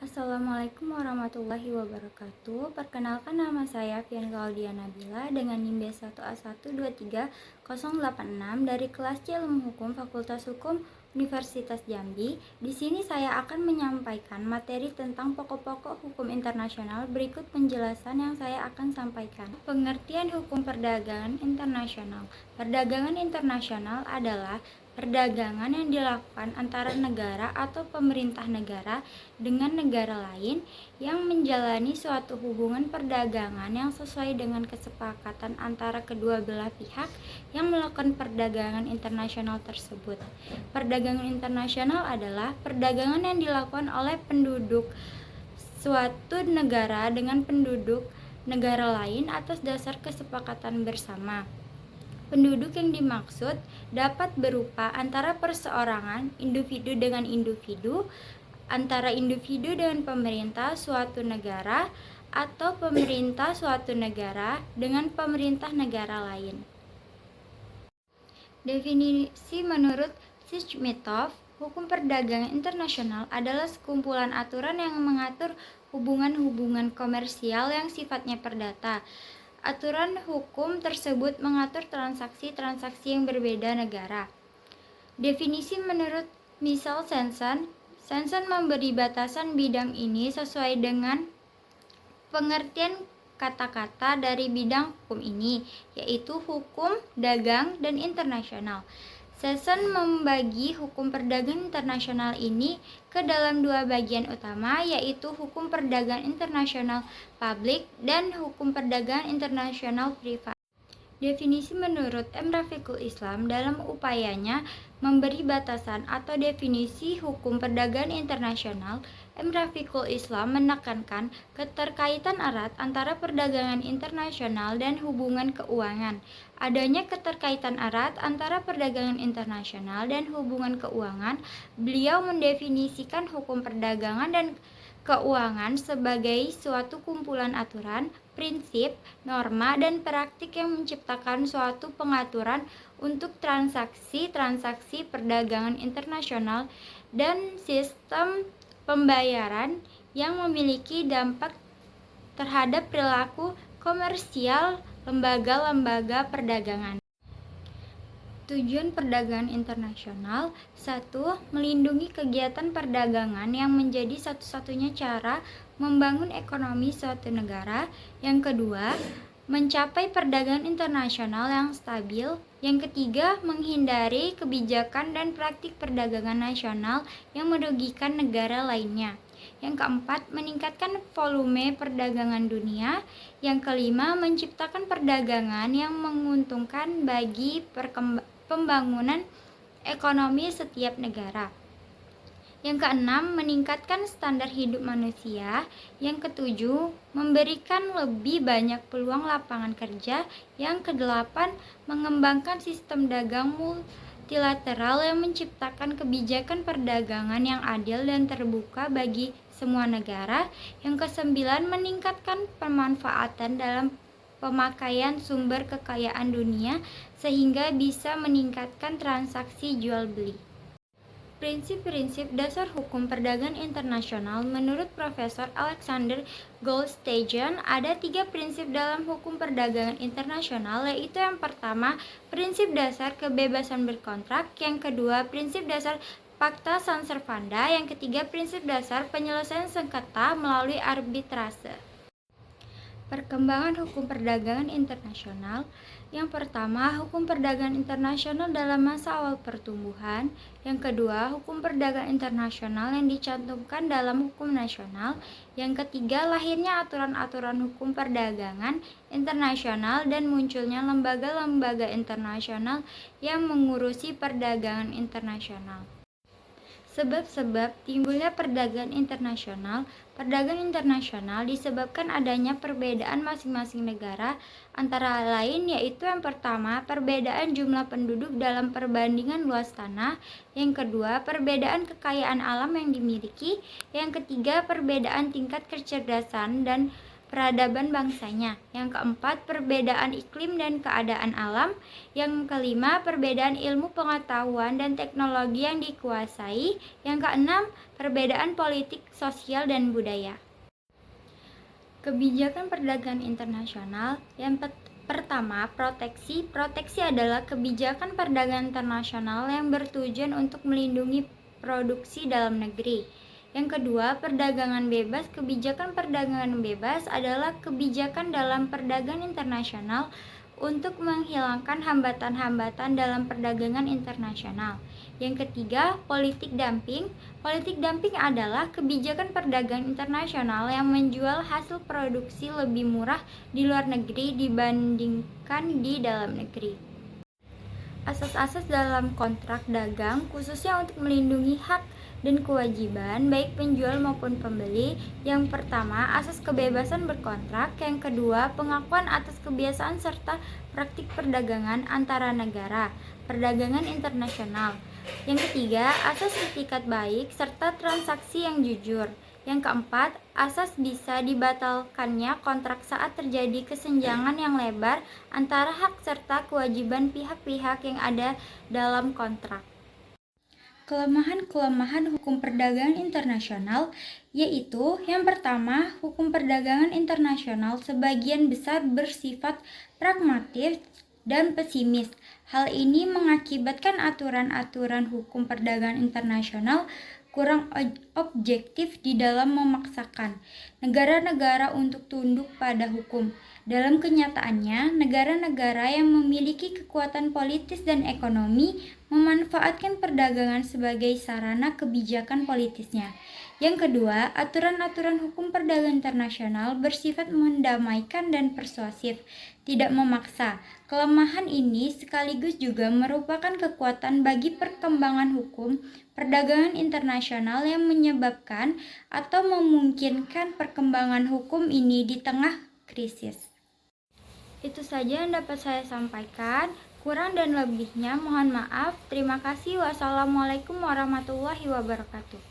Assalamualaikum warahmatullahi wabarakatuh. Perkenalkan, nama saya Fian Claudia Nabila dengan NIM B1A1230086 dari kelas C Ilmu Hukum Fakultas Hukum Universitas Jambi. Di sini saya akan menyampaikan materi tentang pokok-pokok hukum internasional. Berikut penjelasan yang saya akan sampaikan. Pengertian hukum perdagangan internasional. Perdagangan internasional adalah perdagangan yang dilakukan antara negara atau pemerintah negara dengan negara lain yang menjalani suatu hubungan perdagangan yang sesuai dengan kesepakatan antara kedua belah pihak yang melakukan perdagangan internasional tersebut. Perdagangan internasional adalah perdagangan yang dilakukan oleh penduduk suatu negara dengan penduduk negara lain atas dasar kesepakatan bersama. Penduduk yang dimaksud dapat berupa antara perseorangan, individu dengan individu, antara individu dengan pemerintah suatu negara, atau pemerintah suatu negara dengan pemerintah negara lain. Definisi menurut Sishmetov, hukum perdagangan internasional adalah sekumpulan aturan yang mengatur hubungan-hubungan komersial yang sifatnya perdata. Aturan hukum tersebut mengatur transaksi-transaksi yang berbeda negara. Definisi menurut Michael Sanson memberi batasan bidang ini sesuai dengan pengertian kata-kata dari bidang hukum ini, yaitu hukum, dagang, dan internasional. Sanson membagi hukum perdagangan internasional ini ke dalam dua bagian utama, yaitu hukum perdagangan internasional publik dan hukum perdagangan internasional privat. Definisi menurut M. Rafiqul Islam dalam upayanya memberi batasan atau definisi hukum perdagangan internasional, M. Rafiqul Islam menekankan keterkaitan erat antara perdagangan internasional dan hubungan keuangan. Adanya keterkaitan erat antara perdagangan internasional dan hubungan keuangan, beliau mendefinisikan hukum perdagangan dan keuangan sebagai suatu kumpulan aturan, prinsip, norma, dan praktik yang menciptakan suatu pengaturan untuk transaksi-transaksi perdagangan internasional dan sistem pembayaran yang memiliki dampak terhadap perilaku komersial lembaga-lembaga perdagangan. Tujuan perdagangan internasional: 1. Melindungi kegiatan perdagangan yang menjadi satu-satunya cara membangun ekonomi suatu negara. Yang kedua, mencapai perdagangan internasional yang stabil. Yang ketiga, menghindari kebijakan dan praktik perdagangan nasional yang merugikan negara lainnya. Yang keempat, meningkatkan volume perdagangan dunia. Yang kelima, menciptakan perdagangan yang menguntungkan bagi pembangunan ekonomi setiap negara. Yang keenam, meningkatkan standar hidup manusia. Yang ketujuh, memberikan lebih banyak peluang lapangan kerja. Yang kedelapan, mengembangkan sistem dagang multilateral yang menciptakan kebijakan perdagangan yang adil dan terbuka bagi semua negara. Yang kesembilan, meningkatkan pemanfaatan dalam pemakaian sumber kekayaan dunia sehingga bisa meningkatkan transaksi jual beli. Prinsip-prinsip dasar hukum perdagangan internasional menurut Profesor Alexander Goldstegen ada 3 prinsip dalam hukum perdagangan internasional, yaitu yang pertama, prinsip dasar kebebasan berkontrak, yang kedua, prinsip dasar Pacta Sunt Servanda, yang ketiga, prinsip dasar penyelesaian sengketa melalui arbitrase. Perkembangan hukum perdagangan internasional. Yang pertama, hukum perdagangan internasional dalam masa awal pertumbuhan. Yang kedua, hukum perdagangan internasional yang dicantumkan dalam hukum nasional. Yang ketiga, lahirnya aturan-aturan hukum perdagangan internasional dan munculnya lembaga-lembaga internasional yang mengurusi perdagangan internasional. Sebab-sebab timbulnya perdagangan internasional. Perdagangan internasional disebabkan adanya perbedaan masing-masing negara, antara lain yaitu yang pertama, perbedaan jumlah penduduk dalam perbandingan luas tanah. Yang kedua, perbedaan kekayaan alam yang dimiliki. Yang ketiga, perbedaan tingkat kecerdasan dan peradaban bangsanya. Yang keempat, perbedaan iklim dan keadaan alam. Yang kelima, perbedaan ilmu pengetahuan dan teknologi yang dikuasai. Yang keenam, perbedaan politik, sosial, dan budaya. Kebijakan perdagangan internasional. Yang pertama, proteksi. Proteksi adalah kebijakan perdagangan internasional yang bertujuan untuk melindungi produksi dalam negeri. Yang kedua, perdagangan bebas. Kebijakan perdagangan bebas adalah kebijakan dalam perdagangan internasional untuk menghilangkan hambatan-hambatan dalam perdagangan internasional. Yang ketiga, politik dumping. Politik dumping adalah kebijakan perdagangan internasional yang menjual hasil produksi lebih murah di luar negeri dibandingkan di dalam negeri. Asas-asas dalam kontrak dagang khususnya untuk melindungi hak dan kewajiban baik penjual maupun pembeli. Yang pertama, asas kebebasan berkontrak. Yang kedua, pengakuan atas kebiasaan serta praktik perdagangan antara negara, perdagangan internasional. Yang ketiga, asas etikat baik serta transaksi yang jujur. Yang keempat, asas bisa dibatalkannya kontrak saat terjadi kesenjangan yang lebar antara hak serta kewajiban pihak-pihak yang ada dalam kontrak. Kelemahan-kelemahan hukum perdagangan internasional yaitu yang pertama, hukum perdagangan internasional sebagian besar bersifat pragmatis dan pesimis. Hal ini mengakibatkan aturan-aturan hukum perdagangan internasional kurang objektif di dalam memaksakan negara-negara untuk tunduk pada hukum. Dalam kenyataannya, negara-negara yang memiliki kekuatan politis dan ekonomi memanfaatkan perdagangan sebagai sarana kebijakan politisnya. Yang kedua, aturan-aturan hukum perdagangan internasional bersifat mendamaikan dan persuasif, tidak memaksa. Kelemahan ini sekaligus juga merupakan kekuatan bagi perkembangan hukum perdagangan internasional yang menyebabkan atau memungkinkan perkembangan hukum ini di tengah krisis. Itu saja yang dapat saya sampaikan. Kurang dan lebihnya mohon maaf. Terima kasih. Wassalamualaikum warahmatullahi wabarakatuh.